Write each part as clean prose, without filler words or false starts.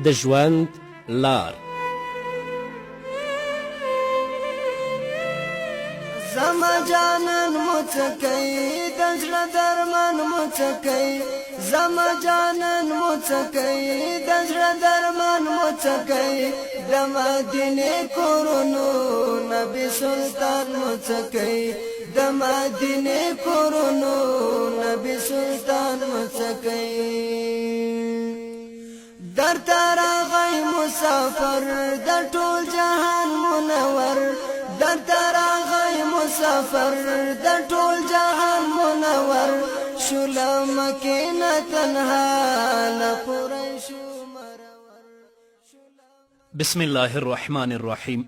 د ژوند لار. زما جانان مو څه کوي د زړه درمان مو څه کوي زما جانان مو څه کوي د زړه درمان مو څه کوي د مدینې کورونو نبی سلطان مو څه کوي د مدینې کورونو نبی سلطان مو څه کوي درته راغی مسافر د ټول جهان منور درته راغی مسافر د ټول جهان منور شوله مکې نه تنها له قریشو مرور. بسم الله الرحمن الرحيم.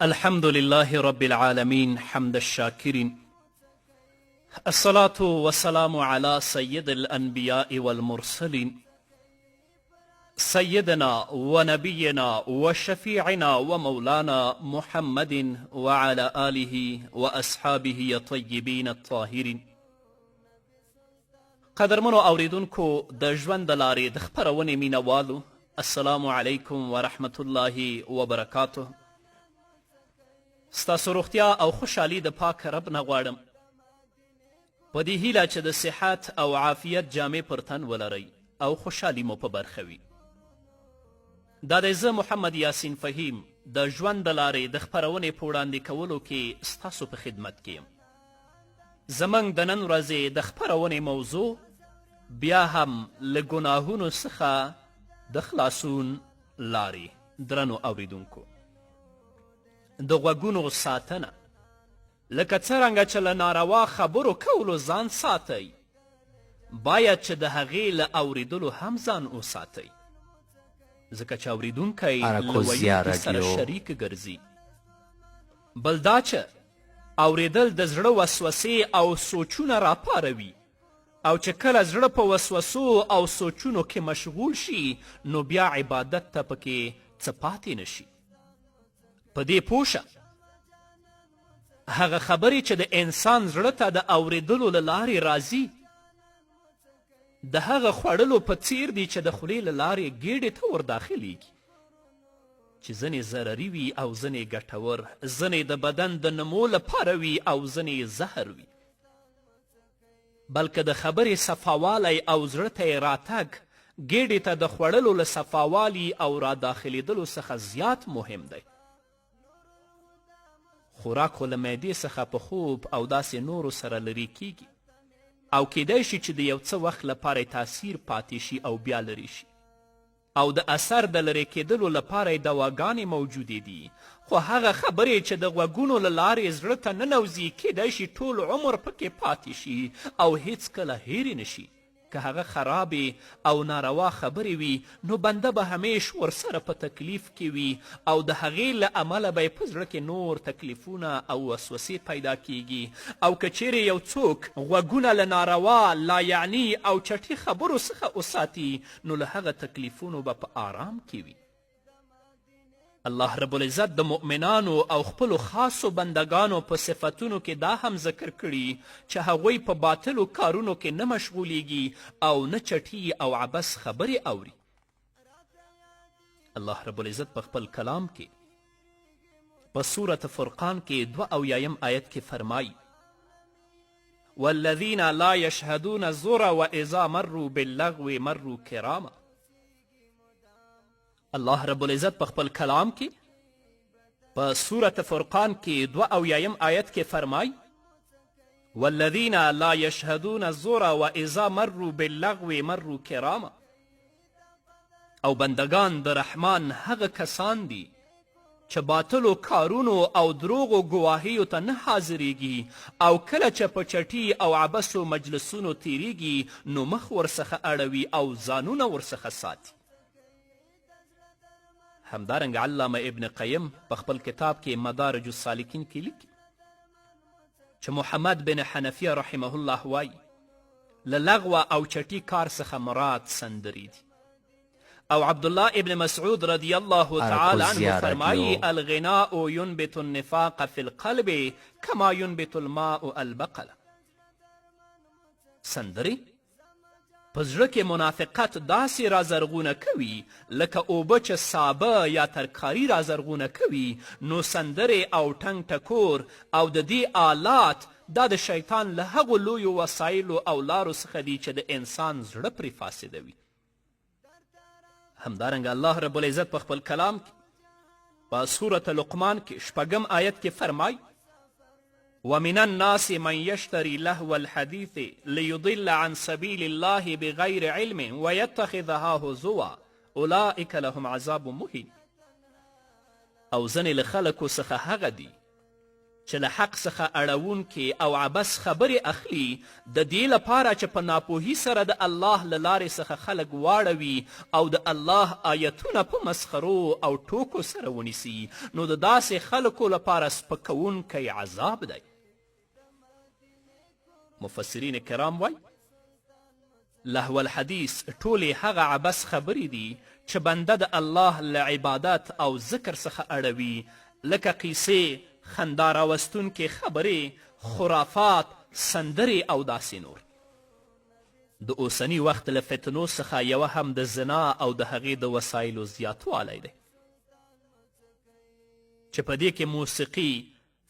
الحمد لله رب العالمين حمد الشاكرين. الصلاة والسلام على سيد الأنبياء والمرسلين سيدنا ونبينا وشفيعنا ومولانا محمد وعلى آله وأصحابه الطيبين الطاهرين. قدرمنو اوریدونکو د ژوند د لارې د خپرونې مینوالو، السلام علیکم ورحمة الله وبرکاته. ستاسو روغتیا او خوشحالي د پاک رب نه غواړم په دې هیله چې د صحت او عافیت جامې پر تن ولرئ او خوشحالي مو په برخه وي. دا دی زه محمد یاسین فهیم د ژوند د لارې د خپرونې په وړاندې کولو کې ستاسو په خدمت کې یم. زموږ د نن ورځې د خپرونې موضوع بیا هم له ګناهونو څخه د خلاصون لارې. درنو اوریدونکو، د غوږونو ساتنه لکه څرنګه چې له ناروا خبرو کولو ځان ساتئ، باید چې د هغې له اوریدلو هم ځان وساتئ، ځکه چې اوریدونکی له ویونکي سره شریک ګرځي. بل دا چې اوریدل د زړه وسوسې او سوچونه راپاروي، او چې کله زړه په وسوسو او سوچونو کې مشغول شي نو بیا عبادت ته پکې څه پاتې نشي. په دې پوه شه هغه خبرې چې د انسان زړه ته د اوریدلو له لارې راځي د هغه خوړلو په څیر دي چې د خولې له لارې ګېډې ته ورداخلیږي، چې ځینې ضرري وي او ځینې ګټور، ځینې د بدن د نمو لپاره وي او ځینې زهر وي. بلکې د خبرې صفاوالی او زړه ته یې راتګ ګېډې ته د خوړلو له صفاوالي او راداخلیدلو څخه زیات مهم دی. خوراک خو له معدې څخه په خوب او داسې نورو سره لرې کیږي او کیدای شي چې د یو څه وخت لپاره تاثیر پاتې شي او بیا لرې شي، او د اثر د لرې کېدلو لپاره یې دواګانې موجودې دي. خو هغه خبرې چې د غوږونو له لارې زړه ته ننوځي کیدای شي ټول عمر پکې پاتې شي او هیڅکله هیرې نشي. که هغه خرابې او ناروا خبرې وي نو بنده به همیش ورسره په تکلیف کې وي او د هغې له امله به یې په زړه کې نور تکلیفونه او وسوسې پیدا کیږي. او که چیرې یو څوک غوږونه له ناروا لایعنی او چټي خبرو څخه وساتي نو له هغه تکلیفونو به په آرام کې وي. الله رب العزت د مؤمنانو او خپلو خاصو بندگانو په صفتونو کې دا هم ذکر کړي چې هغوی په باطلو کارونو کې نه مشغولیږي او نه چټي او عبس خبرې اوري. الله رب العزت په خپل کلام کې په سورة فرقان کې 82 آیت کې فرمایي والذین لا یشهدون الزور واذا مروا باللغو مروا کراما. الله رب العزت په خپل کلام کې په سورة فرقان کې 82 آیت کې فرمای والذین لا یشهدون الزور واذا مروا باللغو مروا کراما. او بندگان د رحمان هغه کسان دي چې باطلو کارونو او دروغو ګواهیو ته نه حاضریږي او کله چې په چټي او عبسو مجلسونو تیریږي نو مخ ورڅخه اړوي او ځانونه ورڅخه ساتي. همدارنګه علامه ابن قیم په خپل کتاب کې مدارج السالکین کې لیکي چې محمد بن حنفیه رحمه الله وایي له لغوه او چټي کار څخه مراد سندرې دي. او عبدالله ابن مسعود رضی الله تعالی عنه فرمایی الغناء ينبت النفاق في القلب كما ينبت الماء البقل. سندرې په زړه کې منافقت داسې رازرغونه کوي لکه اوبه چې سابه یا ترکاري رازرغونه کوي، نو سندرې او ټنګ ټکور او د دې آلات دا د شیطان له هغو لویو وسایلو او لارو څخه دي چې د انسان زړه پرې فاسدوي. همدارنګه الله رب العزت په خپل کلام کې په سورة لقمان کې 6 آیت کې فرمای ومن الناس من يشتري لهو الحديث ليضل عن سبيل الله بغير علم ويتخذها هزوا اولئك لهم عذاب مهين. او ځنې له خلکو څخه هغه دي چې له حق څخه اړوونکي او عبث خبرې اخلي د دې لپاره چې په ناپوهي سره د الله له لارې څخه خلک واړوي او د الله آیتونه په مسخرو او ټوکو سره ونیسي، نو د داسې خلکو لپاره سپکوونکی عذاب دی. مفسرین کرام وایي لهو الحدیث ټولې هغه عبث خبرې دي چې بنده د الله له عبادت او ذکر څخه اړوي، لکه قیسې، خندا راوستونکې خبرې، خرافات، سندرې او داسې نور. د اوسني وخت له فتنو څخه یوه هم د زنا او د هغې د وسایلو زیاتوالی دی چې په دې کې موسیقي،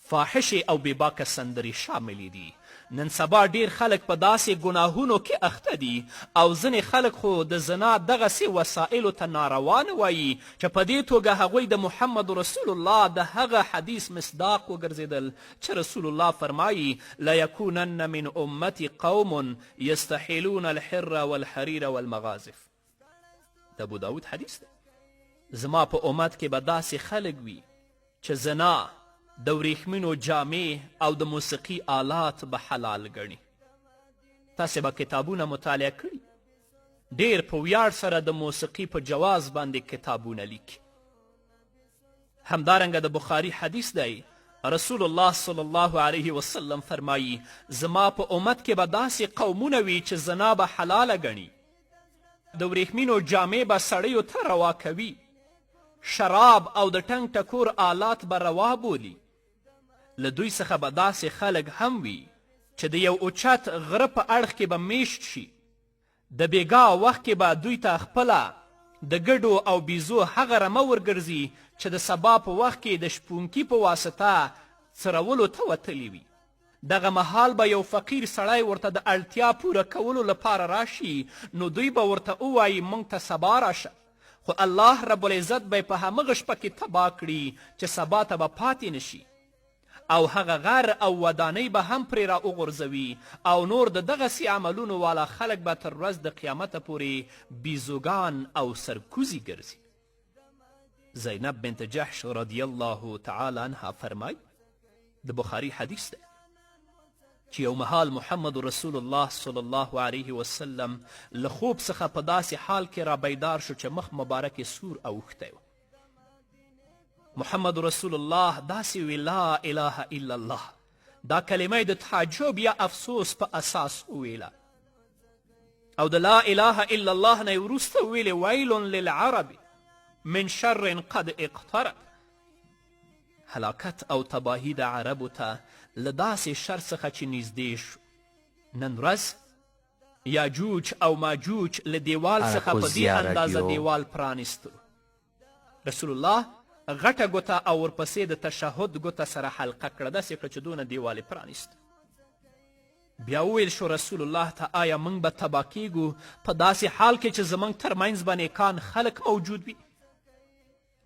فاحشې او بېباکه سندرې شاملې دي. نن سبا ډیر خلک په داسې ګناهونو کې اخته دي او ځینې خلک خو د زنا دغسې وسایلو ته ناروا نه وایي چې په دې توګه هغوی د محمد رسول الله د هغه حدیث مصداق وګرځېدل چې رسول الله فرمایي لیکونن من امتی قوم یستحلون الحر والحریر والمغازف. د ابو داود حدیث دی. زما په امت کې به داسې خلک وي چې زنا، د وریښمینو جامې او د موسیقي آلات به حلال ګڼي. تاسې به کتابونه مطالعه کړي، ډیر په ویاړ سره د موسیقي په جواز باندې کتابونه لیکي. همدارنګه د بخاري حدیث دی، رسول الله صلی الله علیه وسلم فرمایي زما په امت کې به داسې قومونه وي چې زنا به حلاله ګڼي، د وریښمینو جامې به سړیو ته روا کوي، شراب او د ټنګ ټکور آلات به روا بولي. له دوی څخه به داسې خلک هم وي چې د یو اوچت غره په اړخ کې به میشت شي، د بیګا وخت کې به دوی ته خپله د ګډو او بیزو هغه رمه ورګرځي چې د سبا په وخت کې د شپونکي په واسطه څرولو ته وتلی وي. دغه مهال به یو فقیر سړی ورته د اړتیا پوره کولو لپاره راشي، نو دوی به ورته ووایي موږ ته سبا راشه، خو الله رب العزت به په همغه شپه کې تباه کړي چې سبا ته به پاتې نشي، او هغه غر او ودانۍ به هم پرې را وغورځوي او نور د دغسې عملونو والا خلک به تر ورځ د قیامته پورې بیزوګان او سرکوزي ګرځي. زینب بنت جحش رضی الله تعالی عنها فرمای، د بخاري حدیث دی چې یو مهال محمد رسول الله صلی الله علیه وسلم له خوب څخه په داسې حال کې را بیدار شو چې مخ مبارک سور اوښتی و. محمد رسول الله داسې وی لا اله الا الله، دا کلمه د تعجب یا افسوس په اساس وویله، او د لا اله الا الله نه وروسته ویلې ویل للعرب من شر قد اقترب. هلاکت او تباهی د عربو ته له داسې شر څخه چې نږدې شو. نن ورځ یاجوج او ماجوج له دیوال څخه په دې اندازه دیوال پرانیستو. رسول الله غټه ګوته او ورپسې د تشهد ګوته سره حلقه کړه، داسې کړه چې دونه دیوال یې پرانیست. بیا وویل شو رسول الله ته آیا موږ به تباه کیږو په داسې حال کې چې زموږ ترمنځ به نیکان خلک موجود وي؟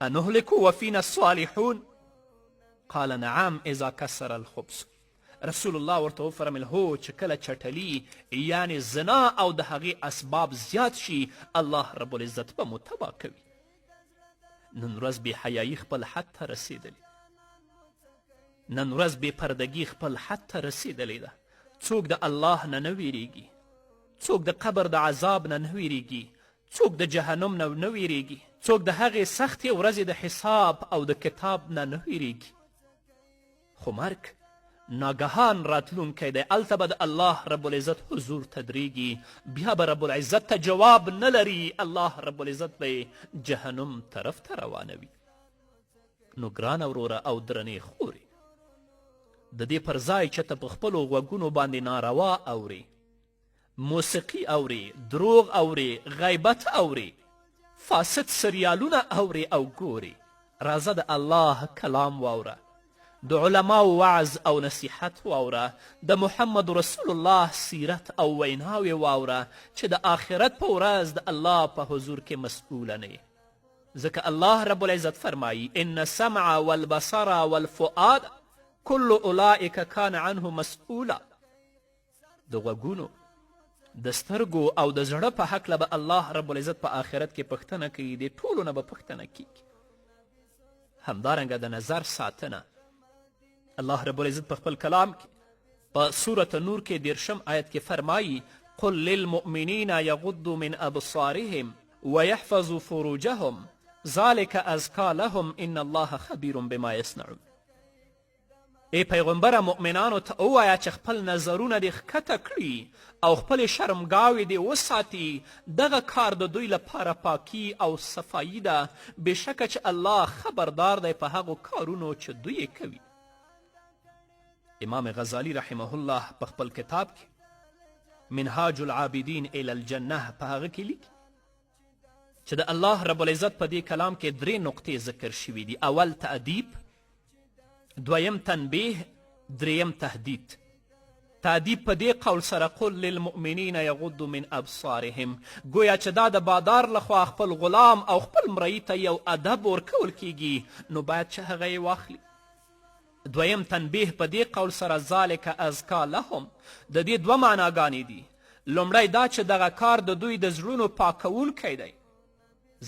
انهلک وفینا الصالحون؟ قال نعم اذا کسر الخبز. رسول الله ورته وفرمیل هو چې کله چټلي یعنې زنا او د هغې اسباب زیات شي الله رب العزت به مو تباه کوي. نن ورځ بې حیایي خپل حد ته رسېدلې، نن ورځ بې پردګي خپل حد ته رسېدلې ده. څوک د الله نه نه ویریږي، څوک د قبر د عذاب نه نه ویریږي، څوک د جهنم نه نه ویریږي، څوک د هغې سختې ورځې د حساب او د کتاب نه نه ویریږي. خو مرګ ناګهان راتلونکی دی، هلته به د الله رب العزت حضور ته درېږي، بیا به رب العزت ته جواب نه لري، الله رب العزت به جهنم طرف ته روانوي. نو ګرانه وروره او درنې خورې، د دې پر ځای چې ته په خپلو غوږونو باندې ناروا اورې موسیقي اوري، دروغ اوري، غیبت اوري، فاسد سریالونه اوري او ګوري. راځه د الله کلام واوره، د علماو وعظ او نصیحت واوره، د محمد رسول الله سیرت او ویناوې واوره چې د آخرت په ورځ د الله په حضور کې مسئوله نه ځکه الله رب العزت فرمایی ان السمع والبصر والفؤاد كل اولئک کان عنه مسئولا. د غوږونو، د سترګو او د زړه په هکله به الله رب العزت په آخرت کې پوښتنه کوي، د ټولو نه به پوښتنه کیږي. همدارنګه د نظر ساتنه، الله رب العزت په خپل کلام کې په سورة نور کې 10 آیت کې فرمایی قل للمؤمنین یغضوا من ابصارهم ويحفظوا فروجهم ذلك ازکا لهم ان الله خبیر بما یصنعون. ای پیغمبره مؤمنانو ته ووایه چې خپل نظرونه دې ښکته کړي او خپلې شرمګاوې دې وساتي. دغه کار د دوی لپاره پاکي او صفایي ده، بېشکه چې الله خبردار دی په هغو کارونو چې دوی یې کوي. امام غزالی رحمه الله په خپل کتاب کې منهاج العابدین الی الجنه په هغه کې لیکي چې د الله رب العزت په دې کلام کې 3 نقطې ذکر شوي دي. اول تأدیب، دویم تنبیه، دریم تهدید. تأدیب په دې قول سره قل للمؤمنین یغضوا من ابصارهم، گویا چې دا د بادار لخوا خپل غلام او خپل مرئی ته یو ادب ورکول کیږي، نو باید چې هغه یې واخلي. دویم تنبیه په دې قول سره ذالک ازکا لهم، د دې 2 معناګانې دي. لومړی دا چې دغه کار د دوی د زړونو پاکوونکی دی،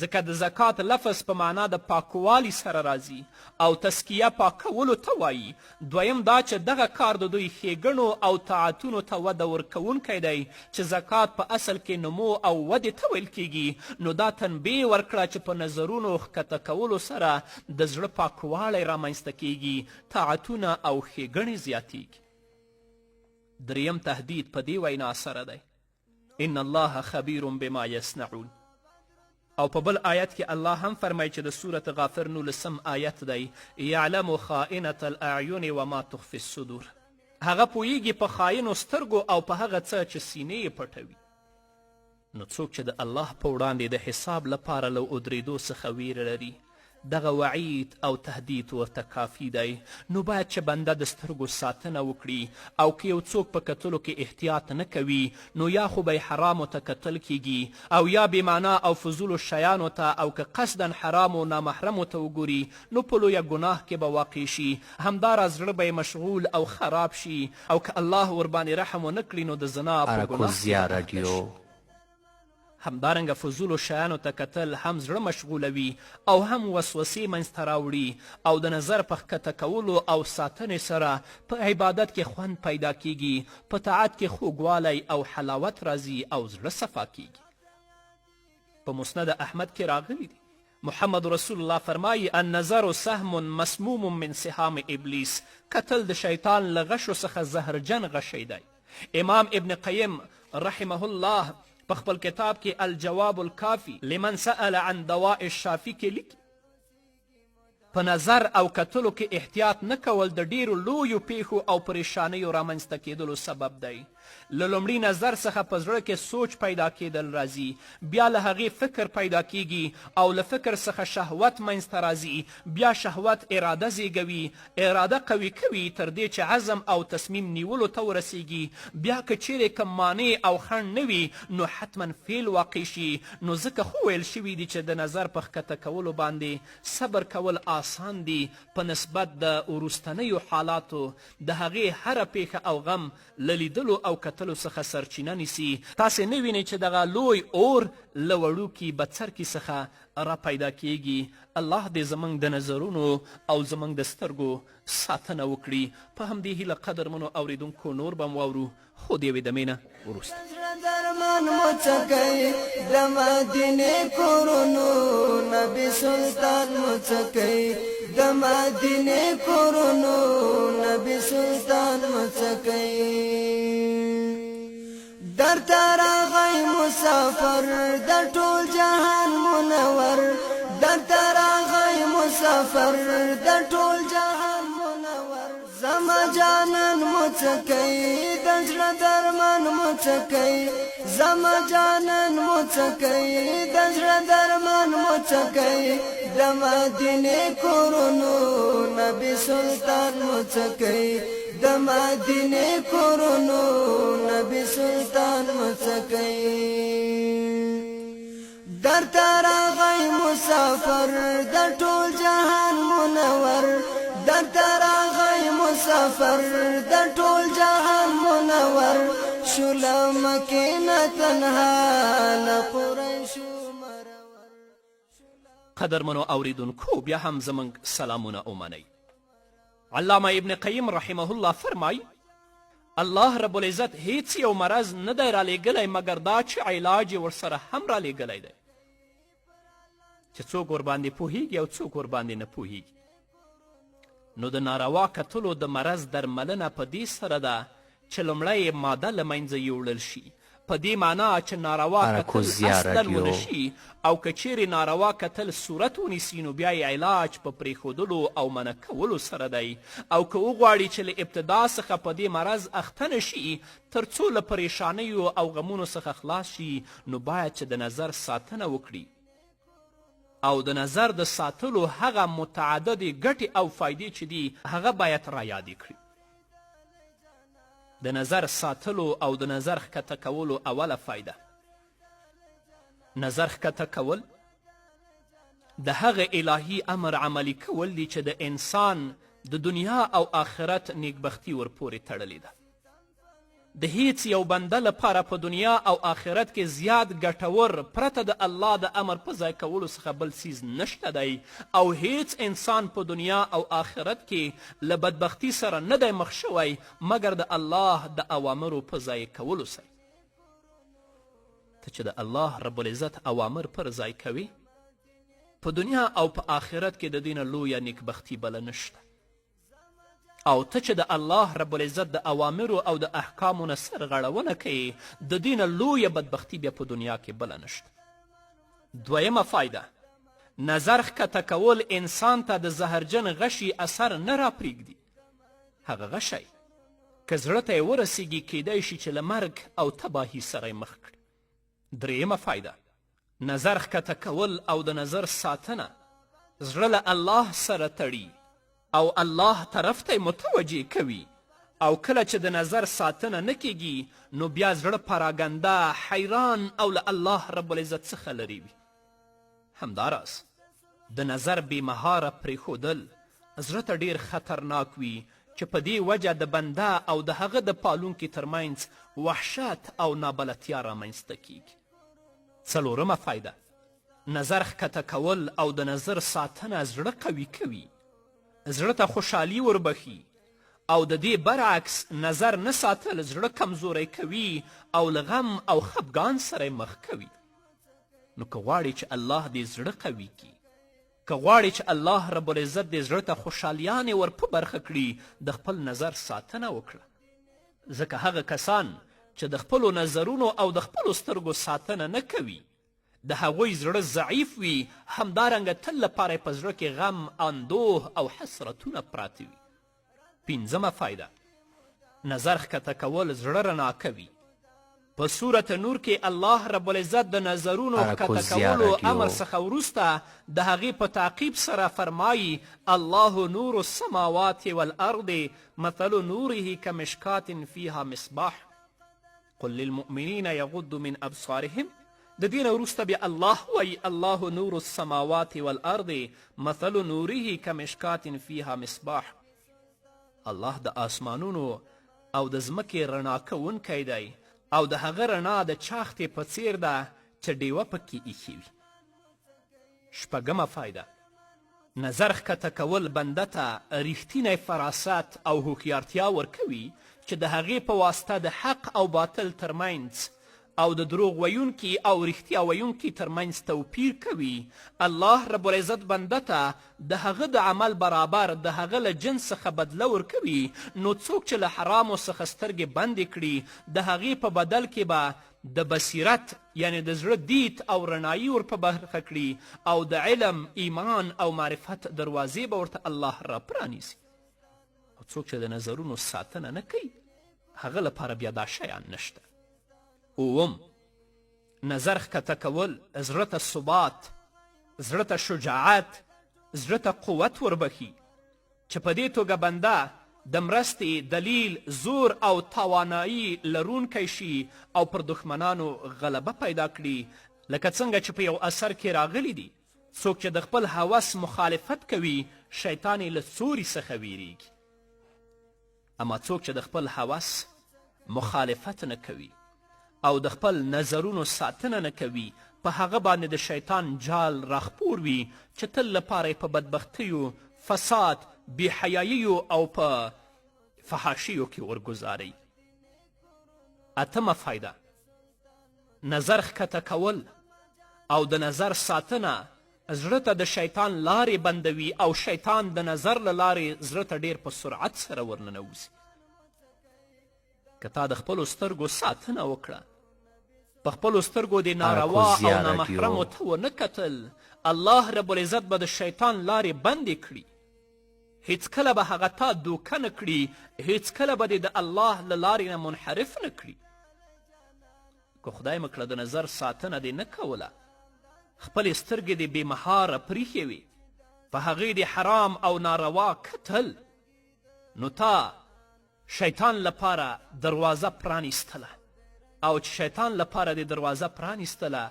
ځکه د زکات لفظ په معنا د پاکوالي سره راځي او تسکیه پاکولو ته وایي. دویم دا چې دغه کار د دوی ښېګڼو او طاعتونو ته وده ورکوونکی دی چې زکات په اصل کې نمو او ودې ته ویل کیږي. نو دا تنبیه ورکړه چې په نظرونو ښکته کولو سره د زړه پاکوالی رامنځته کیږي، طاعتونه او ښېګڼې زیاتیږي. دریم تهدید په دې وینا سره دی ان الله خبیر بما یصنعون. او په بل آیت کې الله هم فرمایي چې د سورة غافر 19 آیت دی یعلم خائنة الاعین وما تخفي الصدور. هغه پوهیږي په خاینو سترګو او په هغه څه چې سینې یې پټوي. نو څوک چې د الله په وړاندې د حساب لپاره له ودرېدو څخه ویره لري، دغه وعید او تهدید ورته کافي دی. نو باید چې بنده د سترګو ساتنه وکړي او که یو څوک په کتلو کې احتیاط نه کوي نو یا خو به حرامو ته کتل کیږي او یا بېمعنا او فضولو شیانو ته، او که قصدا حرامو نامحرمو ته وګوري نو په لویه ګناه کې به واقع شي. همداراز زړه به مشغول او خراب شي، او که الله ورباندې رحم ونه کړي نو د زنا په ګناه همدارنګه فضولو شیانو ته کتل هم زړه مشغولوي او هم وسوسې منځته راوړي، او د نظر په ښکته کولو او ساتنې سره په عبادت کې خوند پیدا کیږي، په طاعت کې خوږوالی او حلاوت راځي او زړه صفا کیږي. په مسند احمد کې راغلی دی محمد رسول الله فرمایی النظر سهم مسموم من سهام ابلیس، کتل د شیطان له غشو څخه زهرجن غشی دی. امام ابن قیم رحمه الله په خپل کتاب کې الجواب الکافی لمن سأل عن دواء الشافی کې لیکي په نظر او کتلو کې احتیاط نه کول د ډیرو لویو پیښو او پریشانیو رامنځته کېدلو سبب دی. له لومړي نظر څخه په زړه کې سوچ پیدا کېدل راځي، بیا له هغې فکر پیدا کیږي او له فکر څخه شهوت منځته راځي، بیا شهوت اراده زیږوي، اراده قوي کوي تر دې چې عزم او تصمیم نیولو ته ورسیږي. بیا که چیرې کوم مانع او خنډ نه وي نو حتما فعل واقع شي. نو ځکه خو ویل شوي دي چې د نظر په ښکته کولو باندې صبر کول آسان دي په نسبت د وروستنیو حالاتو. د هغې هره پیښه او غم له لیدلو او کتلو څخه سرچینه نیسي. تاسې نه وینئ چې دغه لوی اور له وړوکي بڅرکي څخه را پیدا کیږي. الله دې زموږ د نظرونو او زموږ د سترګو ساتنه وکړي. په همدې هیله قدرمنو اوریدونکو نور به م واورو، خو د یوې دمې نه وروسته. درمان مچکای د مدینه کورونو نبی سلطان مچکای د مدینه کورونو نبی سلطان مچکای در تراغی مسافر در ټول جهان منور در تراغی مسافر در ټول جهان منور زما جانان مچکای د زړه درمان مچکی زما جانان مچکی د زړه درمان مچکی د مدینه کورونو نبی سلطان مچکی د مدینه کورونو نبی سلطان مچکی در تراغی مسافر در ټول جهان منور در تراغی مسافر در ټول جهان منور شولا مکینه تنها لقریش مرور. قدرمنو اوریدونکو بیا هم زموږ سلامونه ومنئ. علامه ابن قیم رحمه الله فرمای الله رب العزت هیڅ یو مرض نه دی رالیږلی مګر دا چې علاج یې ورسره هم رالیږلی دی چې څوک ورباندې پوهیږي او څوک ورباندې نه پوهیږي. نو د ناروا کتلو د مرض درملنه په دې سره ده چې لومړی ماده له منځه یوړل شي، په دې معنا چې ناروا کتل اصلا ونه شي، او که چیرې ناروا کتل صورت ونیسي نو بیا یې علاج په پرېښودلو او منع کولو سره دی. او که وغواړي چې له ابتدا څخه په دې مرض اخته نه شي تر څو له پریشانیو او غمونو څخه خلاص شي نو باید چې د نظر ساتنه وکړي او د نظر د ساتلو هغه متعددې ګټې او فایدې چې دي هغه باید رایادې کړي. د نظر ساتلو او د نظر ښکته کولو اوله فایده، نظر ښکته کول د هغه الهي امر عملی کول دي چې د انسان د دنیا او آخرت نیکبختي ورپورې تړلې ده. د هیڅ یو بنده لپاره په دنیا او آخرت کې زیات ګټور پرته د الله د امر په ځای کولو څخه بل څیز نشته دی، او هیڅ انسان په دنیا او آخرت کې له بدبختي سره نه دی مخ شوی مګر د الله د اوامرو په ځای کولو سره. ته چې د الله رب العزت اوامر پر ځای کوي په دنیا او په آخرت کې د دې نه لویه نیکبختي بله نشته، او ته چې د الله رب العزت د اوامرو او د احکامو نه سرغړونه کوي د دې نه لویه بدبختي بیا په دنیا کې بله نشته. دویمه فایده، نظر ښکته کول انسان ته د زهرجن غشي اثر نه راپرېږدي. هغه غشی که زړه ته یې ورسیږي کیدی شي چې له مرګ او تباهي سره یې مخ کړي. دریمه فایده، نظر ښکته کول او د نظر ساتنه زړه له الله سره تړي او الله طرف ته متوجه کوي، او کله چې د نظر ساتنه نه کیږي نو بیا زړه پراګنده حیران او له الله رب العزت څخه لرې وي. همداراز د نظر بېمهاره پرېښودل زړه ته ډیر خطرناک وي چې په دې وجه د بنده او د هغه د پالونکي ترمنځ وحشت او نابلدتیا رامنځته کیږي. څلورمه فایده، نظر ښکته کول او د نظر ساتنه زړه قوي کوي، زړه ته خوشحالي وربخي، او د دې برعکس نظر نه ساتل زړه کمزوری کوي او له غم او خفګان سره مخ کوي. نو که غواړې چې الله دې زړه قوي کړي، که غواړې چې الله رب العزت دې زړه ته خوشحالیانې ور په برخه کړي د خپل نظر ساتنه وکړه، ځکه هغه کسان چې د خپلو نظرونو او د خپلو سترګو ساتنه نه کوي د هغوی زړه ضعیف وي، همدارنګه تل لپاره په زړه کې غم، اندوه او حسرتونه پراته وي. پنځمه فایده، نظر ښکته کول زړه رڼا کوي. په سورت نور کې الله رب العزت د نظرونو ښکته کولو امر څخه وروسته د هغې په تعقیب سره فرمایي الله نور السماوات والارض مثل نوره کمشکات فیها مصباح قل للمؤمنین یغضوا من ابصارهم. د دې نه وروسته بیا الله وایي الله نور السماوات والارض مثل نوره کمشکات فیها مصباح. الله د آسمانونو او د ځمکې رڼا کوونکی دی او د هغه رڼا د چاختې په څیر ده چې ډیوه پکې ایښې وي. شپږمه فایده، نظر ښکته کول بنده ته ریښتینی فراست او هوښیارتیا ورکوي چې د هغې په واسطه د حق او باطل ترمنځ او د دروغ ویونکي او رښتیا ویونکي ترمنځ توپیر کوي. الله رب العزت بنده ته د هغه د عمل برابر د هغه له جنس څخه بدله ورکوي. نو څوک چې له حرامو څخه سترګې بندې کړي د هغې په بدل کې به د بصیرت یعنی د زړه دید او رڼایي ور په برخه کړي او د علم، ایمان او معرفت دروازې به ورته الله را پرانیسي. او څوک چې د نظرونو ساتنه نه کوي هغه لپاره بیا دا شیان نشته. اوم، نظر ښکته کول زړه ته ثبات، زړه ته شجاعت، زړه ته قوت وربخي چې په دې توګه بنده د مرستې دلیل، زور او توانایی لرونکی شي او پر دښمنانو غلبه پیدا کړي. لکه څنګه چې په یو اثر کې راغلی دي، څوک چې د خپل هوس مخالفت کوي شیطان یې له سوري څخه ویریږي، اما څوک چې د خپل هوس مخالفت نه کوي او د خپل نظرونو ساتنه نه کوي، په هغه باندې د شیطان جال راخپور وي چې تل لپاره یې په بدبختیو، فساد، بېحیاییو او په فحاشیو کې ورګزاري. اتمه فایده، نظر ښکته کول او د نظر ساتنه زړه ته د شیطان لارې بندوي او شیطان د نظر له لارې زړه ته ډیر په سرعت سره ورننوځي. که تا د خپلو سترګو ساتنه وکړه، په خپلو سترګو د ناروا او نامحرمو ته ونه کتل، الله رب العزت به د شیطان لارې بندې کړي. هیڅکله به هغه تا دوکه نه کړي، هیڅکله به دې د الله له لارې نه منحرف نه کړي. که خدای مه کړه د نظر ساتنه دې نه کوله، خپلې سترګې دې بې مهاره پریښې وي، په هغې دې حرام او ناروا کتل، نو تا شیطان لپاره دروازه پرانیستله، او چې شیطان لپاره دې دروازه پرانیستله،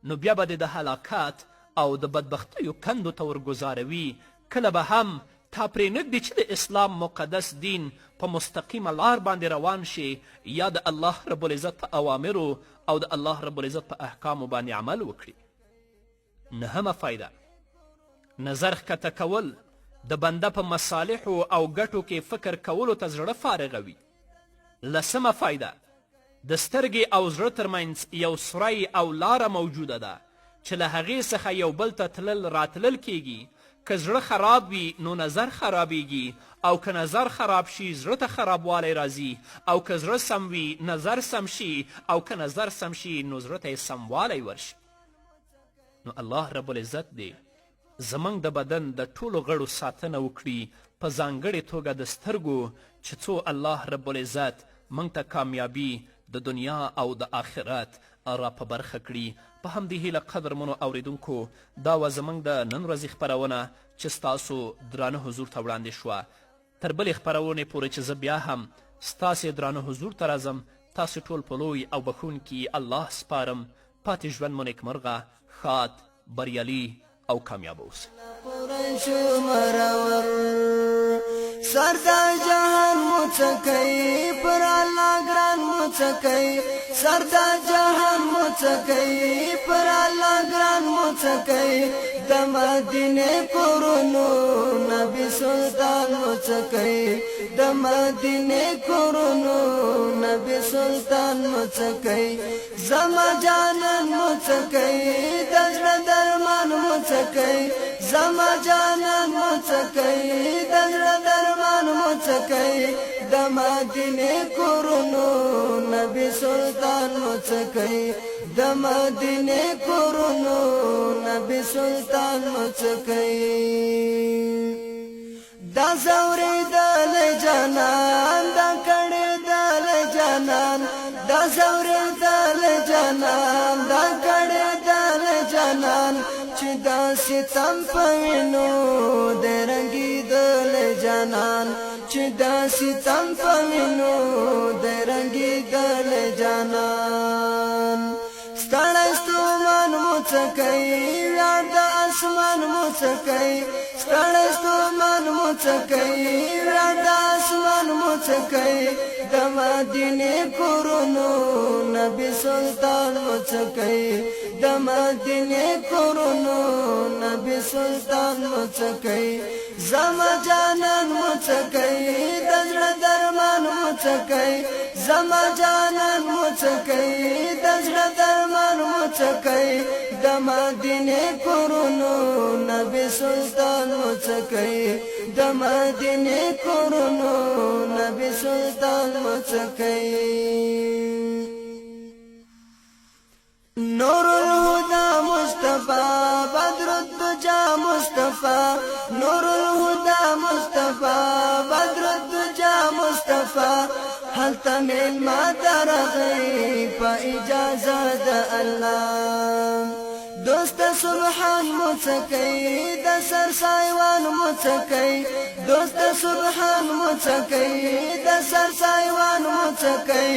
نو بیا به دې د هلاکت او د بدبختیو کندو ته ورګزاروي. کله به هم تا پرې نږدي چې د اسلام مقدس دین په مستقیمه لار باندې روان شي، یا د الله رب العزت په اوامرو او د الله رب العزت په احکامو باندې عمل وکړي. نهمه فایده، نظر ښکته کول د بنده په مصالحو او ګټو کې فکر کولو ته زړه فارغوي. لسمه فایده، د سترګې او زړه ترمنځ یو سوری او لاره موجوده ده چې له هغې څخه یو بل ته تلل راتلل کیږي. که زړه خراب وي نو نظر خرابیږي، او که نظر خراب شي زړه ته خرابوالی راځي، او که زړه سم وي نظر سم شي، او که نظر سم شي نو زړه ته یې سموالی ورشي. نو الله رب العزت دې زموږ د بدن د ټولو غړو ساتنه وکړي، په ځانګړې توګه د سترګو، چې څو الله رب العزت موږ ته کامیابي د دنیا او د آخرت را په برخه کړي. په همدې هیله قدرمنو اوریدونکو، دا وه زموږ د نن ورځې خپرونه چې ستاسو درانه حضور ته وړاندې شوه. تر بلې خپرونې پورې چې زه بیا هم ستاسې درانه حضور ته راځم، تاسې ټول په لوی او بخښونکي الله سپارم. پاتې ژوند مو نیکمرغه، ښاد، بریالي او کامیاب اوسئ. سر دا جهان مڅکئ پر الله ګران مڅکئ، سر دا جهان مڅکئ پر الله ګران مڅکئ، د مدینه کورونو نبی سلطان مڅکئ، د مدینه کورونو نبی سلطان مڅکئ، زما جانان مڅکئ، د زړه درمان مڅکئ، زما جانان مڅکئ، د زړه درمان مڅکئ، د مدینه کورونو نبی سلطان مڅکئ، د مدینه کورونو نبی سلطان مڅکئ. دا زوریدل جانان، دا کړېدل جانان، دا زوریدل جانان، دا کړېدل جانان، چې دا ستم په وینو د رنګېدل جانان، چې دا ستم په وینو د رنګېدل جانان. ستړی ستومان مڅکئ، ویاړ د اسمان مڅکئ، ستړی ستومان مڅکئ، ویاړ د اسمان مڅکئ، د مدینه کورونو نبی سلطان مڅکئ، د مدینه کورونو نبی سلطان مڅکئ، زما جانان مڅکئ، د زړه درمان مڅکئ، زما جانان مڅکئ، د زړه درمان مڅکئ، د مدینه کورونو نبی سلطان مڅکئ، د مدینه کورونو نبی سلطان مڅکئ. نور الهدى مصطفى بدر الدجى مصطفى، نور الهدى مصطفى بدر الدجى مصطفی هلته میلمه درغی په اجازه د الله دوست سبحان مڅکی د سر سایوان مڅکی دوست سبحان مڅکی د سر سایوان مڅکی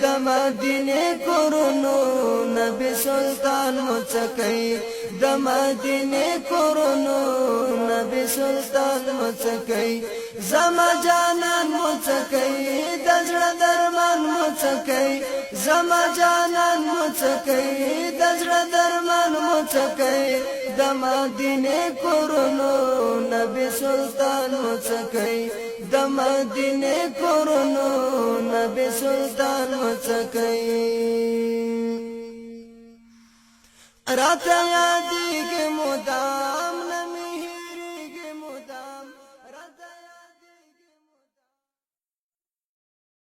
د مدینه کورونو نبی سلطان مڅکی د مدینه کورونو نبی سلطان مڅکی زما جانان مڅکی د زړه درمان مڅکی زما جانان مڅکی د زړه درمان مڅکی د مدینه کورونو نبی سلطان مڅکی د مدینه کورونو نبی سلطان مڅکی راته یادېږي مدام